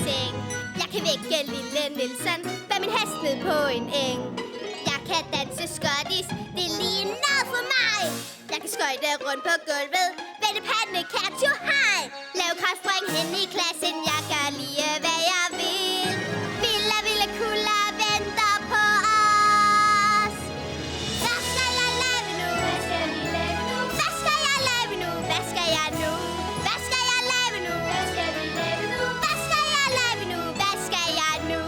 seng. Jeg kan vække lille Nielsen, bag min hest ned på en eng. Jeg kan danse skottis, det er lige noget for mig. Jeg kan skøjte rundt på gulvet, vende pandekær to hej. Lav kraftspring hen i klassen, jeg gør lige hvad jeg vil. Villa Ville Kulla venter på os. Hvad skal jeg lave nu? Hvad skal vi lave nu? Hvad skal jeg lave nu? Hvad skal jeg nu? Hvad skal jeg lave nu? Hvad skal vi lave nu? Hvad skal jeg lave nu? Hvad skal jeg nu?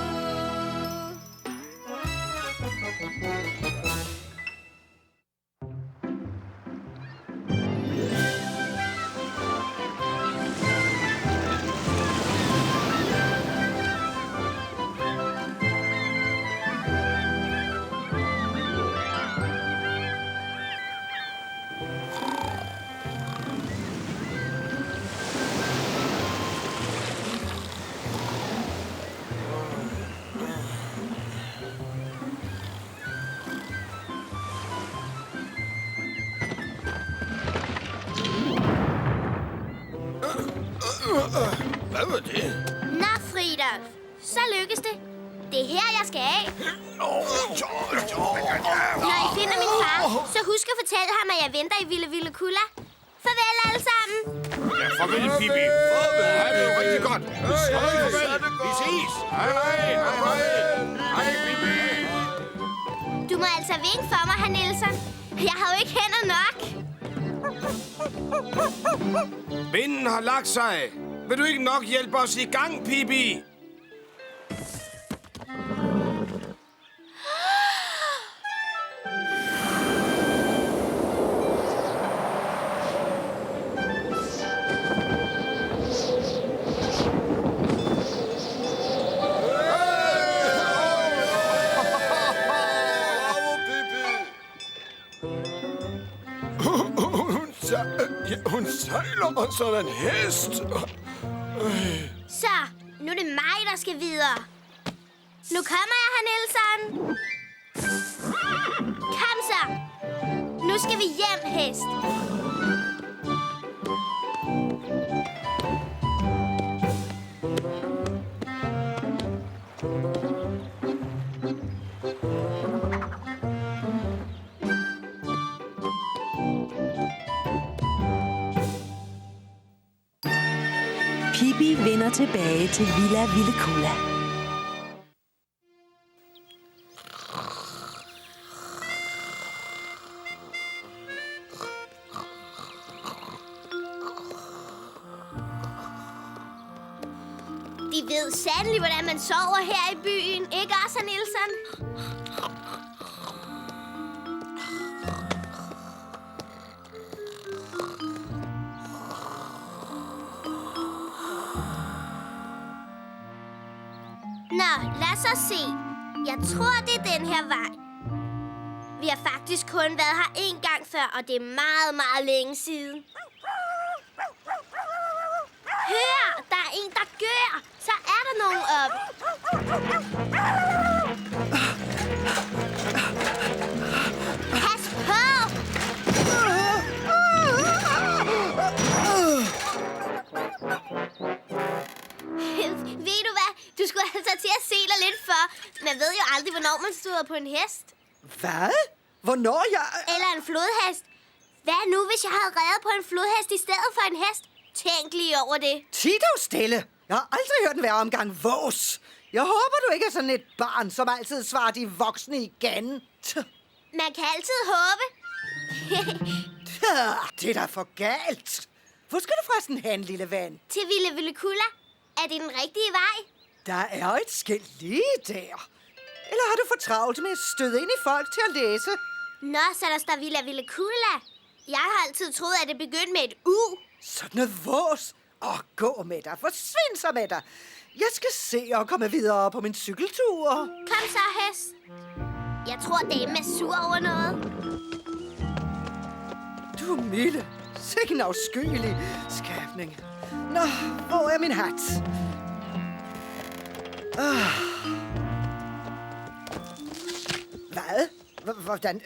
Hvad var det? Nå, Fridolf. Så lykkes det. Det er her, jeg skal af. Når I finder min far, så husk at fortælle ham, at jeg venter i Ville Ville Kulla. Farvel alle sammen. Ja, farvel, Pippi. Farvel. Det er rigtig godt. Farvel. Vi ses. Hej, hej, Pippi. Du må altså vinke for mig, herr Nielsen. Jeg har jo ikke hænder nok. Vinden har lagt sig. Vil du ikke nok hjælpe os i gang, Pippi? Hun sejler som en hest. Så, nu er det mig, der skal videre. Nu kommer jeg, herr Nielsen. Kom så. Nu skal vi hjem, hest. Pippi vender tilbage til Villa Ville Kulla. De ved sandelig, hvordan man sover her i byen. Ikke også, herr Nielsen? Nå, lad os så se. Jeg tror, det er den her vej. Vi har faktisk kun været her én gang før, og det er meget, meget længe siden. Hør! Der er en, der gør! Så er der nogen oppe. Pas på! Ved du hvad? Du skulle altså til at se dig lidt for. Man ved jo aldrig, hvornår man støder på en hest. Hvad? Hvornår jeg... Eller en flodhest. Hvad nu, hvis jeg havde reddet på en flodhest i stedet for en hest? Tænk lige over det. Tid dog stille. Jeg har aldrig hørt en værre omgang vås. Jeg håber, du ikke er sådan et barn, som altid svarer de voksne igen. Man kan altid håbe. Det er da for galt. Hvor skal du forresten hen, lille ven? Til Ville Ville Kulla. Er det den rigtige vej? Der er et skilt lige der. Eller har du for travlt med at støde ind i folk til at læse? Nå, så der står Villa Ville Kulla. Jeg har altid troet, at det begyndte med et U. Sådan noget vås. Gå med dig. Forsvind så med dig. Jeg skal se og komme videre på min cykeltur. Kom så, hest. Jeg tror, damen er sur over noget. Du milde. Sikke en afskyelig skabning. Nå, hvor er min hat? Hvad? Hvordan?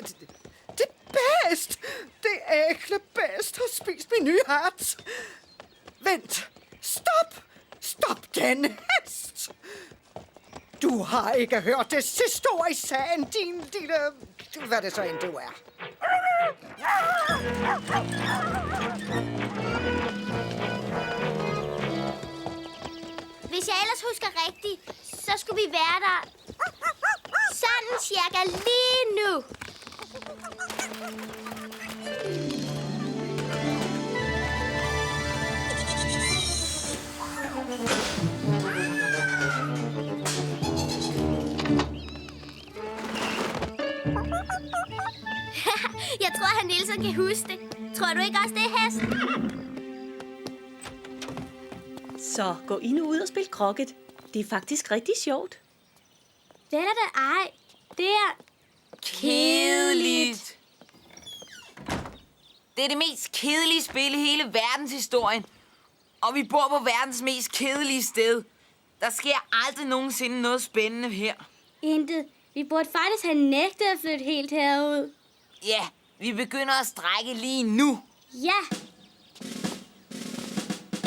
Det bedst! Det ækle bedst har spist min nye hat. Vent. Stop! Stop den! hest! Du har ikke hørt det sidste ord i sagen, din lille... Hvad det så end du er. Hvis jeg ellers husker rigtigt, så skulle vi være der sådan cirka lige nu. Jeg tror, at Nielsen kan huske det. Tror du ikke også, det er hest? Så gå I nu ud og spil krokket. Det er faktisk rigtig sjovt. Det er det ej. Det er Kedeligt. Det er det mest kedelige spil i hele verdenshistorien. Og vi bor på verdens mest kedelige sted. Der sker aldrig nogensinde noget spændende her. intet. Vi burde faktisk have nægtet at flytte helt herud. Ja, vi begynder at strække lige nu. Ja.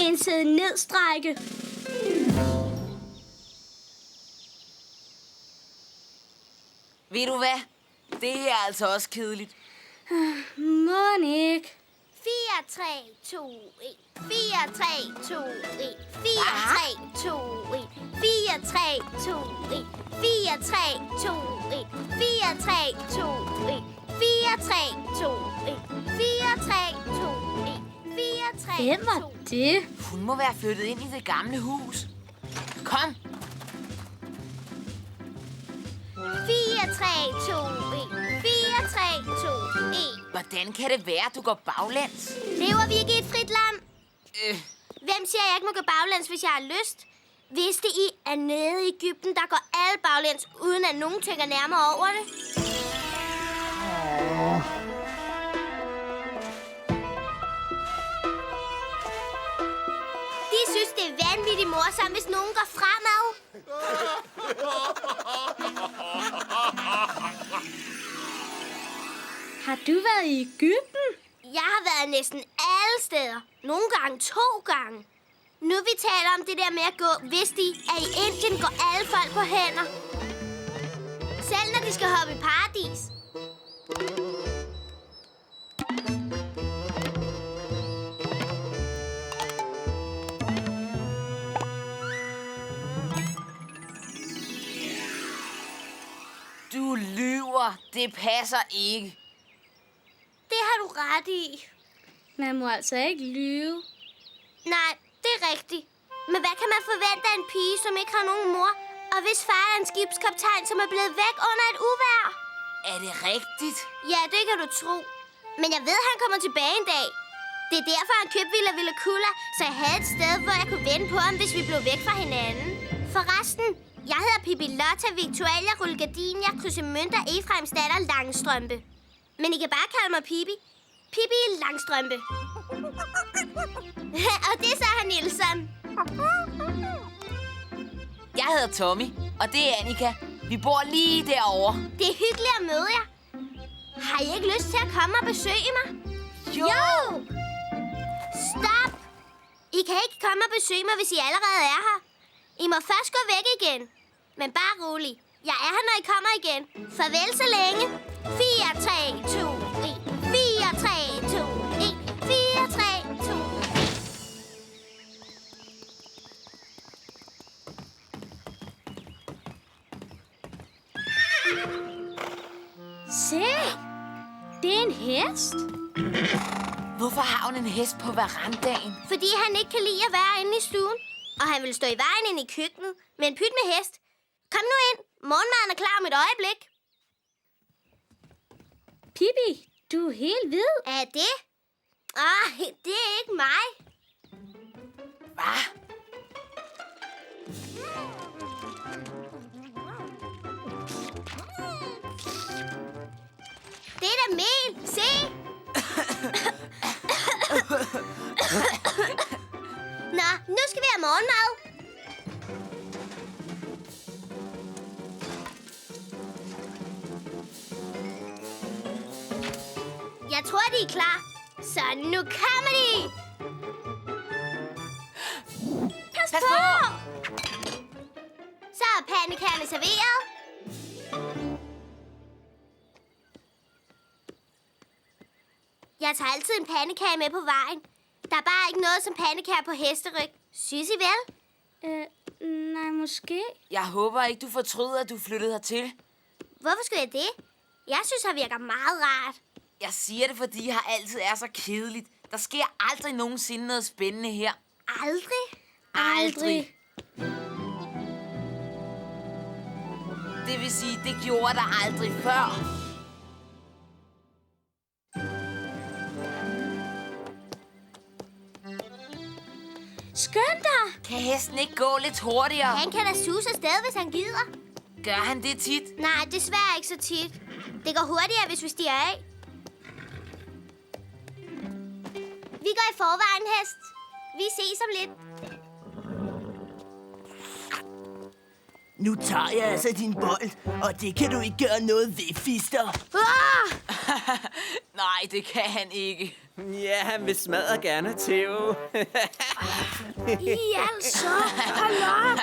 En sæd nedstrække. Ved du hvad? Det er altså også kedeligt. Mon ikke. 4, 3, 2, 1. 4, 3, 2, 1. 4, 3, 2, 1. 4, 3, 2, 1. 4, 3, 2, 1. 4, 3, 2, 1. 4, 3, 2, 1. 4, 3, 2, 1. 4, 3, 2, 1. Hvem var det? Hun må være flyttet ind i det gamle hus. Kom. 4, 3, 2, 1. 4, 3, 2, 1. Hvordan kan det være, at du går baglæns? Lever vi ikke i et frit land? Hvem siger, at jeg ikke må gå baglæns, hvis jeg har lyst? Vidste I, at nede i Egypten, der går alle baglæns, uden at nogen tænker nærmere over det? De synes, det er vanvittigt morsomt, hvis nogen går fremad. Har du været i Egypten? Jeg har været næsten alle steder. Nogle gange 2 gange. Nu vi taler om det der med at gå, vidste I, at i Indien går alle folk på hænder. Selv når de skal hoppe i paradis. Du lyver. Det passer ikke. Det har du ret i. Man må altså ikke lyve. Nej, det er rigtigt. Men hvad kan man forvente af en pige, som ikke har nogen mor? Og hvis far er en skibskaptajn, som er blevet væk under et uvejr? Er det rigtigt? Ja, det kan du tro. Men jeg ved, han kommer tilbage en dag. Det er derfor, han købte Villa Villekulla, så jeg havde et sted, hvor jeg kunne vente på ham, hvis vi blev væk fra hinanden. Forresten, jeg hedder Pippi Lotta Victoria Rulgardinia Krydsemønter Efraims datter Langstrømpe. Men I kan bare kalde mig Pippi. Pippi Langstrømpe. Og det er så herr Nielsen. Jeg hedder Tommy, og det er Annika. Vi bor lige derovre. Det er hyggeligt at møde jer. Har I ikke lyst til at komme og besøge mig? Jo! Stop! I kan ikke komme og besøge mig, hvis I allerede er her. I må først gå væk igen. Men bare rolig. Jeg er her, når I kommer igen. Farvel så længe. 4, 3, 2, 1. 4, 3, 2, 1. 4, 3, 2, 1. Se! Det er en hest. Hvorfor har hun en hest på verandaen? Fordi han ikke kan lide at være inde i stuen. Og han vil stå i vejen inde i køkkenet med en pyt med hest. Kom nu ind. Morgenmaden er klar om et øjeblik. Pippi, du er helt hvid. Er det? Det er ikke mig. Hvad? Det er da mel. Se. Nå, nu skal vi have morgenmad. Jeg tror, de er klar. Så nu kommer de. Pas på! pandekagerne serveret? Jeg tager altid en pandekage med på vejen. Der er bare ikke noget som pandekager på hesteryg. Synes I vel? Nej, måske. Jeg håber ikke, du fortryder, at du flyttede hertil. Hvorfor skulle jeg det? Jeg synes, han virker meget rart. Jeg siger det, fordi her altid er så kedeligt. Der sker aldrig nogensinde noget spændende her. Aldrig? Det vil sige, det gjorde der aldrig før. Skynd dig! Kan hesten ikke gå lidt hurtigere? Han kan da suse afsted, hvis han gider. Gør han det tit? Nej, desværre ikke så tit. Det går hurtigere, hvis vi stiger af. Vi går i forvejen, hest. Vi ses om lidt. Nu tager jeg altså din bold, og det kan du ikke gøre noget ved, Fister. Nej, det kan han ikke. Ja, han vil smadre gerne, Theo. Altså, hold op!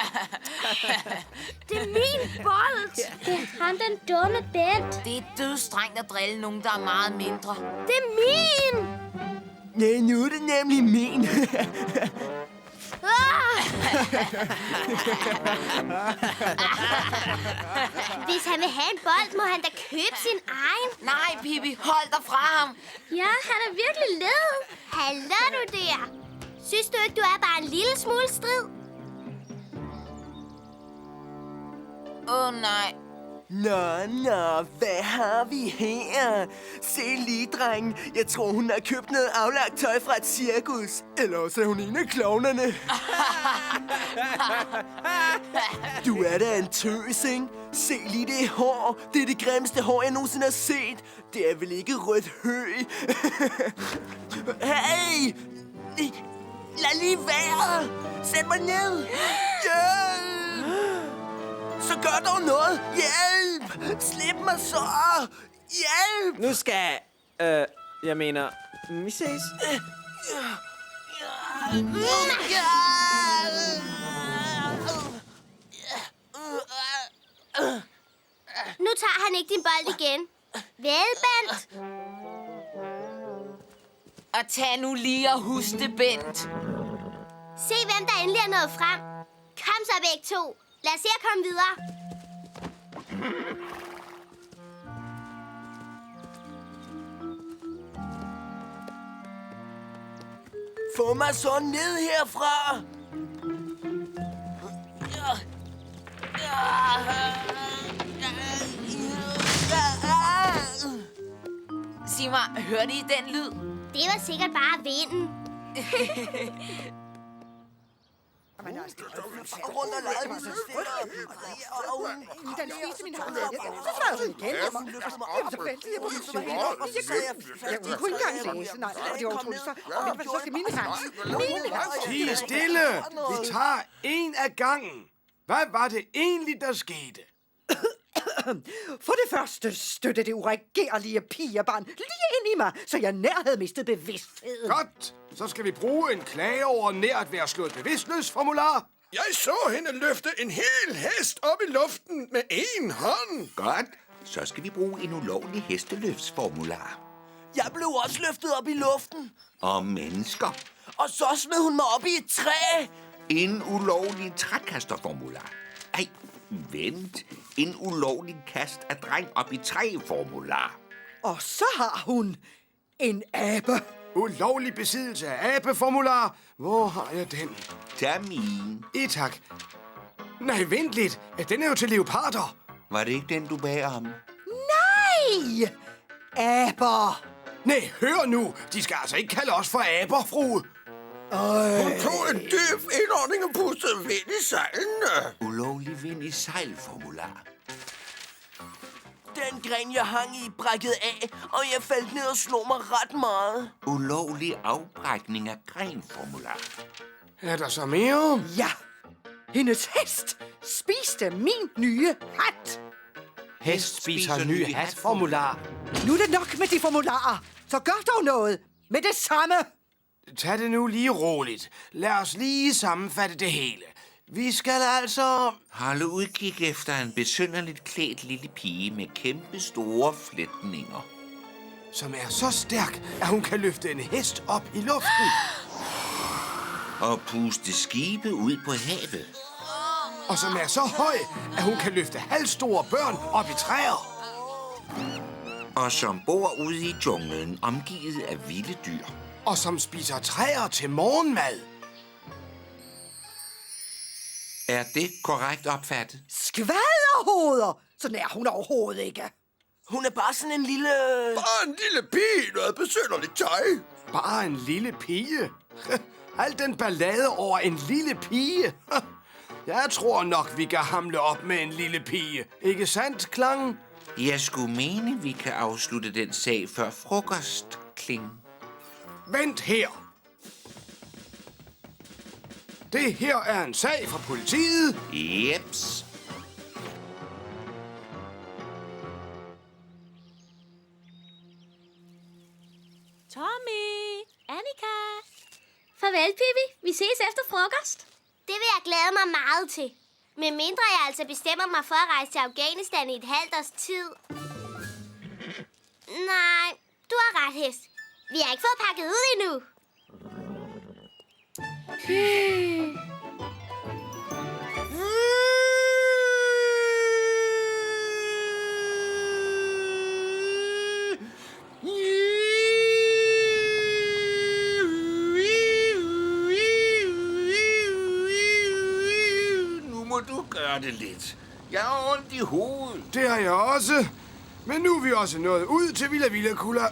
Det er min bold! Det er ham, den dumme Bent. Det er dødstrengt at drille nogen, der er meget mindre. Det er min! Nej, nu er det nemlig min. Hvis han vil have en bold, må han da købe sin egen. Nej, Pippi, hold dig fra ham. Ja, han er virkelig led. Hallo du der. Synes du ikke, du er bare en lille smule strid? Åh, nej. Nå, hvad har vi her? Se lige, drengen. Jeg tror, hun har købt noget aflagt tøj fra et cirkus. Eller også er hun en af klovnerne. Du er da en tøs, ikke? Se lige det hår. Det er det grimmeste hår, jeg nogensinde har set. Det er vel ikke rødt hø? Hey! Lad lige være! Sæt mig ned! Hjælp! Så gør dog noget! Hjælp! Slip mig så! Hjælp! Nu skal... jeg mener... Vi ses. Nu tager han ikke din bold igen. Vel, Bent? Og tag nu lige og husk det, Bent. Se, hvem der endelig er nået frem. Kom så begge to. Lad os se at komme videre. Få mig så ned herfra! Sig mig, hørte I den lyd? Det var sikkert bare vinden. Rundt og lege med sig Den spiste min hånd. Så svarede hun igen. Så ventede jeg på, at du var helt op. Jeg kunne ikke engang læse. Nej, det var utroligt. Så skal mine hans. Tig stille. Vi tager en af gangen. Hvad var det egentlig, der skete? For det første støtte det uregerlige pigebarn lige ind i mig, så jeg nær havde mistet bevidstheden. Godt. Så skal vi bruge en klage over nær at være slået bevidstløs formular. Jeg så hende løfte en hel hest op i luften med én hånd. Godt. Så skal vi bruge en ulovlig hesteløftsformular. Jeg blev også løftet op i luften. Og mennesker. Og så smed hun mig op i et træ. En ulovlig trækasterformular. Ej, vent. En ulovlig kast af dreng op i træformular. Og så har hun en abe. Ulovlig besiddelse af abeformular. Hvor har jeg den? Termin. Tak. Nej, vent lidt. Den er jo til leoparder. Var det ikke den, du bag om? Nej! Aber. Nej, hør nu. De skal altså ikke kalde os for aber, frue. Hun tog en dyb indånding og pustede vind i sejlene. Ulovlig vind i sejlformular. Den gren, jeg hang i, brækkede af, og jeg faldt ned og slog mig ret meget. Ulovlig afbrækning af grenformular. Er der så mere? Ja. Hendes hest spiste min nye hat. Hest spiser ny hat-formular. Nu er det nok med de formularer. Så gør dog noget med det samme. Tag det nu lige roligt. Lad os lige sammenfatte det hele. Vi skal altså... Holde udkig efter en besynderligt klædt lille pige med kæmpe store flætninger. Som er så stærk, at hun kan løfte en hest op i luften. Og puste skibe ud på havet. Og som er så høj, at hun kan løfte halvstore børn op i træer. Og som bor ude i junglen, omgivet af vilde dyr. Og som spiser træer til morgenmad. Er det korrekt opfattet? Skvaderhoveder! Sådan er hun overhovedet ikke. Hun er bare sådan en lille... Bare en lille pige, noget besynderligt tøj. Bare en lille pige? Al den ballade over en lille pige? Jeg tror nok, vi kan hamle op med en lille pige. Ikke sandt, Klang? Jeg skulle mene, vi kan afslutte den sag før frokost, Kling. Vent her. Det her er en sag fra politiet. Jeps. Tommy! Annika! Farvel, Pippi. Vi ses efter frokost. Det vil jeg glæde mig meget til. Men mindre jeg altså bestemmer mig for at rejse til Afghanistan i et halvt års tid. Nej, du har ret, hest. Vi har ikke fået pakket ud endnu. Nu må du gøre det lidt. Jeg har ondt i hovedet. Det har jeg også. Men nu er vi også nået ud til Villa Villakulla.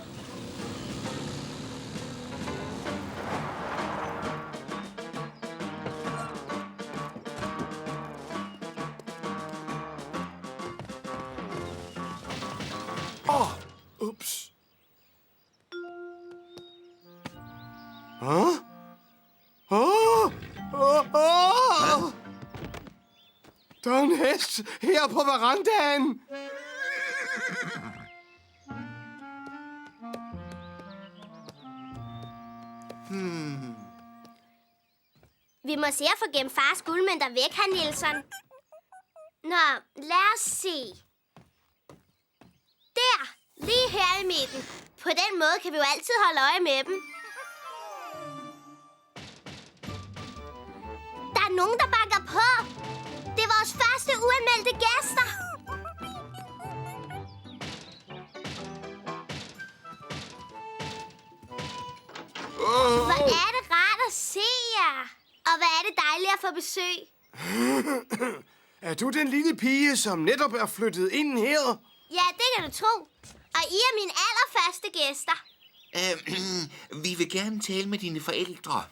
Ups. Der er en hest her på verandaen. Vi må se at få gemt fars guldmønter væk, herr Nielsen. Nå, lad os se. Der, lige her i midten. På den måde kan vi jo altid holde øje med dem. Der er nogen, der banker på. Det er vores første uanmeldte gæster. Hvor er det rart at se jer. Og hvor er det dejligt at få besøg. Er du den lille pige, som netop er flyttet ind her? Ja, det kan du tro. Og I er mine allerførste gæster. Vi vil gerne tale med dine forældre.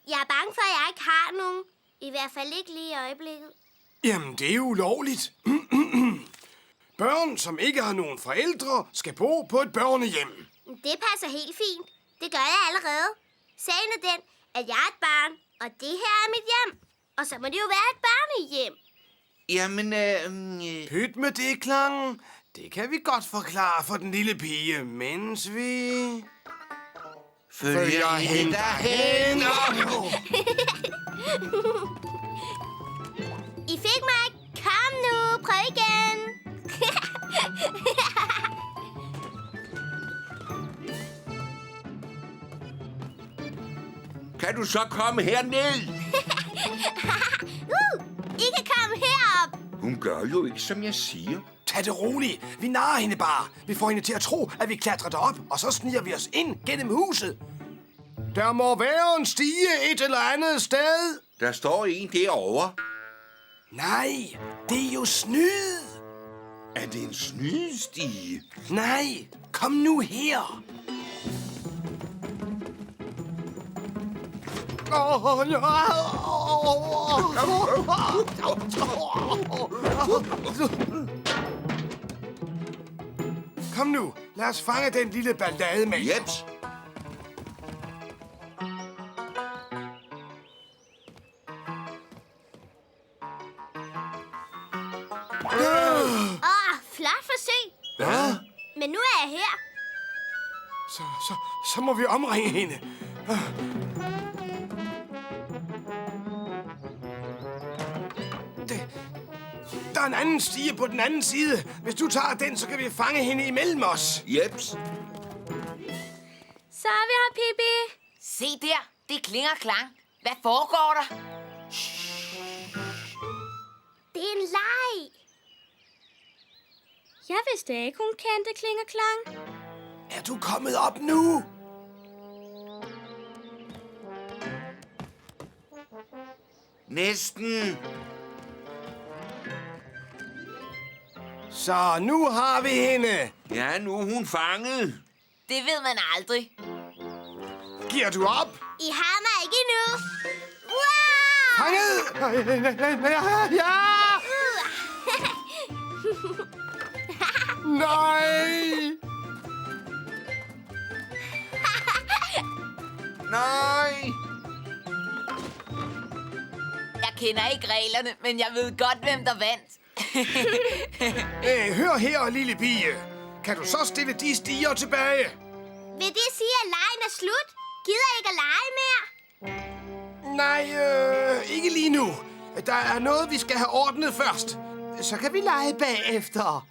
Jeg er bange for, at jeg ikke har nogen. I hvert fald ikke lige i øjeblikket. Jamen, det er jo ulovligt. Børn, som ikke har nogen forældre, skal bo på et børnehjem. Det passer helt fint. Det gør jeg allerede. Sagen er den, at jeg er et barn, og det her er mit hjem. Og så må det jo være et børnehjem. Jamen, Pyt med det, Klang. Det kan vi godt forklare for den lille pige, mens vi... følger hende derhen. I fik mig ikke. Kom nu, prøv igen. Kan du så komme herned? I kan komme herop. Hun gør jo ikke, som jeg siger. Tag det roligt. Vi narrer hende bare. Vi får hende til at tro, at vi klatrer derop, og så sniger vi os ind gennem huset. Der må være en stige et eller andet sted. Der står en derovre. Nej, det er jo snyd. Er det en snydestige? Nej, kom nu her. Kom nu, lad os fange den lille ballade med. Jeps. Flot forsøg. Ja. Men nu er jeg her. Så må vi omringe hende. er en anden stige på den anden side. Hvis du tager den, så kan vi fange hende imellem os. Jeps. Så er vi her, Pippi. Se der, det klinger klang. Hvad foregår der? Det er en leg. Jeg vidste ikke, hun kendte klingerklang. Er du kommet op nu? Næsten. Så nu har vi hende. Ja, nu er hun fanget. Det ved man aldrig. Giver du op? I har mig ikke endnu. Wow! Fanget! Ja! Nej! Nej. Jeg kender ikke reglerne, men jeg ved godt, hvem der vandt. Hør her, lille pige. Kan du så stille de stiger tilbage? Vil det sige, at lejen er slut? Gider I ikke at lege mere? Nej, ikke lige nu. Der er noget, vi skal have ordnet først. Så kan vi lege bagefter.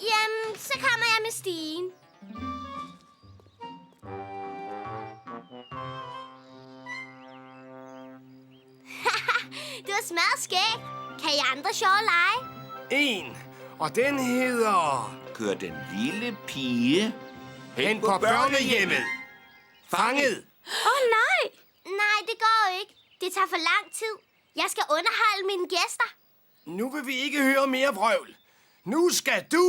Jamen, så kommer jeg med stigen. Det var smadret skæg. Kan I andre sjove lege? En. Og den hedder... Kør den lille pige Hen på børnehjemmet. Fanget. Nej. Nej, det går ikke. Det tager for lang tid. Jeg skal underholde mine gæster. Nu vil vi ikke høre mere vrøvl. Nu skal du...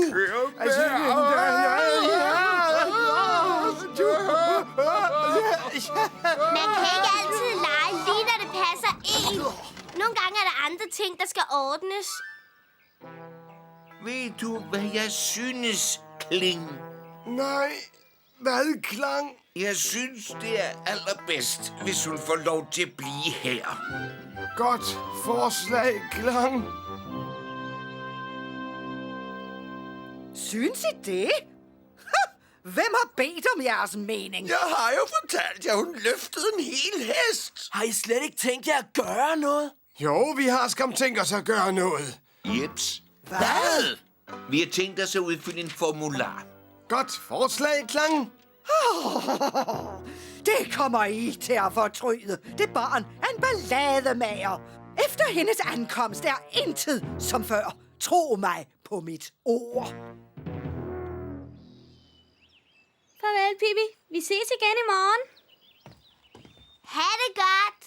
Man kan ikke altid lege lige når det passer en. Nogle gange er der andre ting, der skal ordnes. Ved du, hvad jeg synes, Kling? Nej, hvad klang? Jeg synes, det er allerbedst, hvis hun får lov til at blive her. Godt forslag, klang. Synes I det? Hvem har bedt om jeres mening? Jeg har jo fortalt jer, hun løftede en hel hest. Har I slet ikke tænkt jer at gøre noget? Jo, vi har skam tænkt os at gøre noget. Jeps. Hvad? Vi har tænkt os at udfylde en formular. Godt forslag, klang. Det kommer I til at fortryde. Det barn er en ballademager. Efter hendes ankomst er intet som før. Tro mig på mit ord. Farvel, Pippi. Vi ses igen i morgen. Ha' det godt.